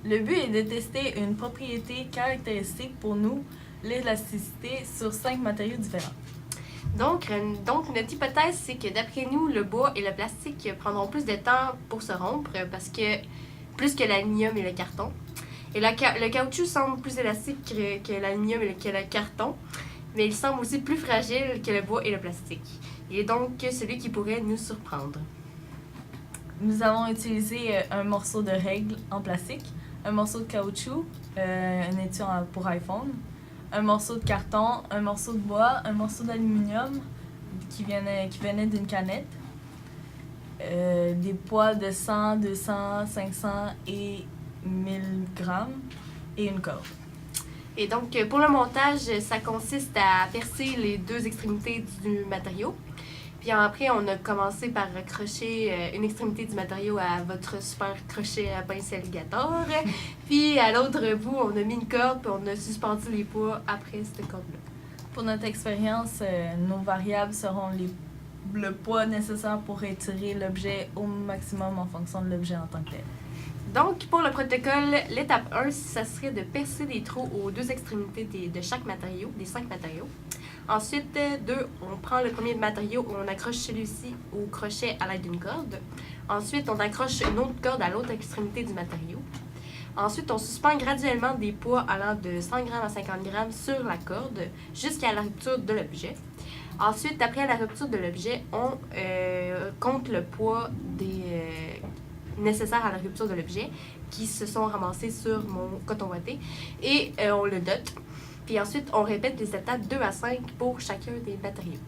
Le but est de tester une propriété caractéristique pour nous, l'élasticité, sur 5 matériaux différents. Donc, notre hypothèse, c'est que d'après nous, le bois et le plastique prendront plus de temps pour se rompre, parce que plus que l'aluminium et le carton. Et le caoutchouc semble plus élastique que l'aluminium et que le carton, mais il semble aussi plus fragile que le bois et le plastique. Il est donc celui qui pourrait nous surprendre. Nous avons utilisé un morceau de règle en plastique, un morceau de caoutchouc, un étui pour iPhone, un morceau de carton, un morceau de bois, un morceau d'aluminium qui venait d'une canette, des poids de 100, 200, 500 et 1000 grammes et une corde. Et donc, pour le montage, ça consiste à percer les deux extrémités du matériau. Puis après, on a commencé par accrocher une extrémité du matériau à votre super crochet à pince alligator. Puis à l'autre bout, on a mis une corde, puis on a suspendu les poids après cette corde-là. Pour notre expérience, nos variables seront le poids nécessaire pour étirer l'objet au maximum en fonction de l'objet en tant que tel. Donc, pour le protocole, l'étape 1, ça serait de percer des trous aux deux extrémités de chaque matériau, des 5 matériaux. Ensuite, 2, on prend le premier matériau, on accroche celui-ci au crochet à l'aide d'une corde. Ensuite, on accroche une autre corde à l'autre extrémité du matériau. Ensuite, on suspend graduellement des poids allant de 100 g à 50 g sur la corde jusqu'à la rupture de l'objet. Ensuite, après la rupture de l'objet, on compte le poids nécessaires à la rupture de l'objet qui se sont ramassés sur mon coton ouaté et on le note. Puis ensuite, on répète les étapes 2 à 5 pour chacun des matériaux.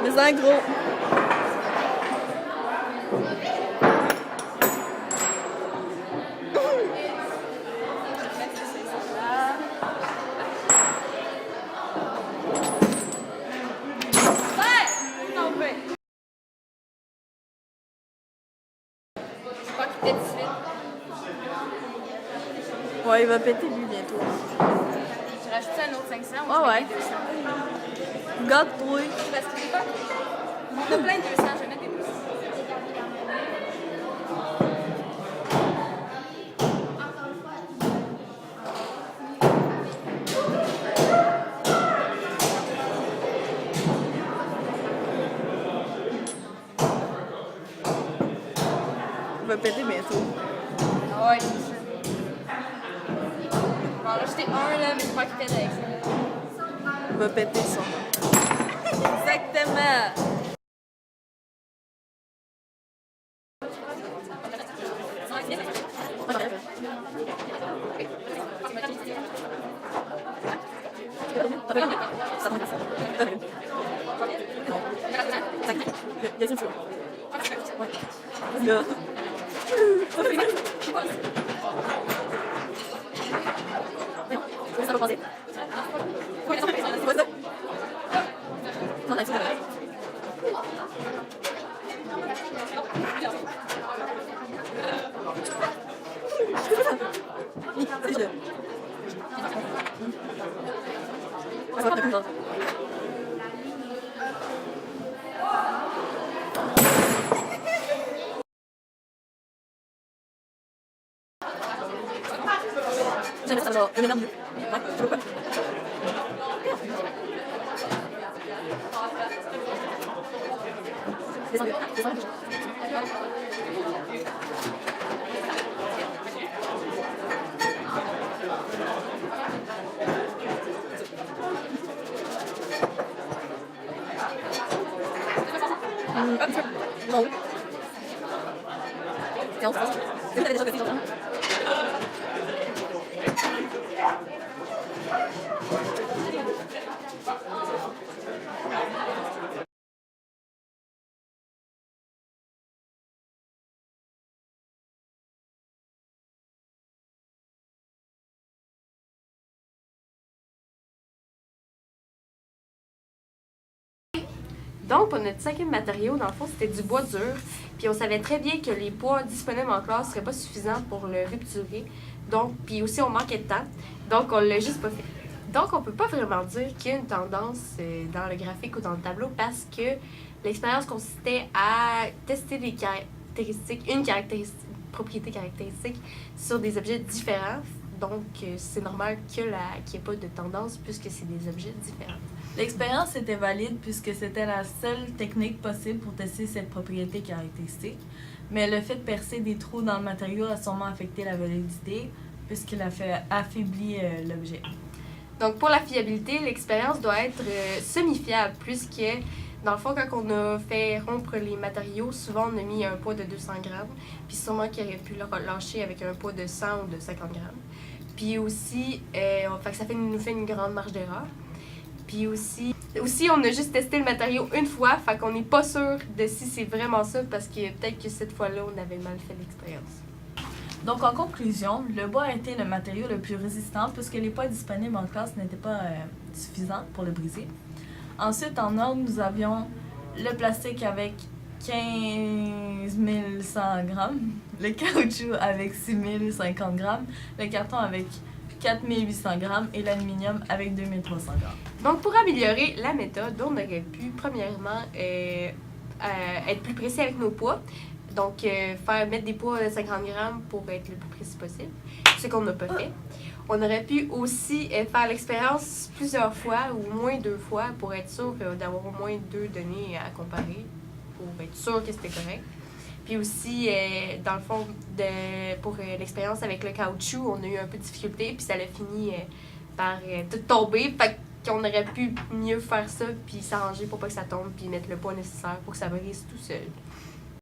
Mais en gros. Ouais, il va péter lui bientôt. J'ai rajouté un autre 500 ou Ouais. 200? Garde-toi. Parce que j'ai pas. On a plein de 200, je vais mettre des 200. Il va péter bientôt. Ah ouais, c'est ça. Bon, là, j'étais un, là, mais je crois qu'il pète avec ça. Il va péter son. Exactement. Non. Donc, pour notre cinquième matériau, dans le fond, c'était du bois dur. Puis on savait très bien que les poids disponibles en classe ne seraient pas suffisants pour le rupturer. Donc, puis aussi, on manquait de temps. Donc, on l'a juste pas fait. Donc, on peut pas vraiment dire qu'il y a une tendance dans le graphique ou dans le tableau parce que l'expérience consistait à tester des caractéristiques, propriété caractéristique sur des objets différents. Donc, c'est normal qu'il n'y ait pas de tendance puisque c'est des objets différents. L'expérience était valide puisque c'était la seule technique possible pour tester cette propriété caractéristique, mais le fait de percer des trous dans le matériau a sûrement affecté la validité puisqu'il a fait affaiblir l'objet. Donc, pour la fiabilité, l'expérience doit être semi-fiable puisque, dans le fond, quand on a fait rompre les matériaux, souvent on a mis un poids de 200 grammes, puis sûrement qu'il aurait pu le relâcher avec un poids de 100 ou de 50 grammes. Puis aussi, ça nous fait une grande marge d'erreur. Puis aussi, on a juste testé le matériau une fois, fait qu'on n'est pas sûr de si c'est vraiment ça, parce que peut-être que cette fois-là, on avait mal fait l'expérience. Donc, en conclusion, le bois a été le matériau le plus résistant puisque les poids disponibles en classe n'étaient pas suffisants pour le briser. Ensuite, en ordre, nous avions le plastique avec 15 100 grammes, le caoutchouc avec 6 050 grammes, le carton avec 4 800 grammes et l'aluminium avec 2 300 grammes. Donc, pour améliorer la méthode, on aurait pu, premièrement, être plus précis avec nos poids. Donc, mettre des poids de 50 grammes pour être le plus précis possible, ce qu'on n'a pas fait. On aurait pu aussi faire l'expérience plusieurs fois ou au moins 2 fois pour être sûr d'avoir au moins 2 données à comparer, pour être sûr que c'était correct. Puis aussi, dans le fond, pour l'expérience avec le caoutchouc, on a eu un peu de difficulté, puis ça a fini par tout tomber. Fait qu'on aurait pu mieux faire ça, puis s'arranger pour pas que ça tombe, puis mettre le poids nécessaire pour que ça brise tout seul.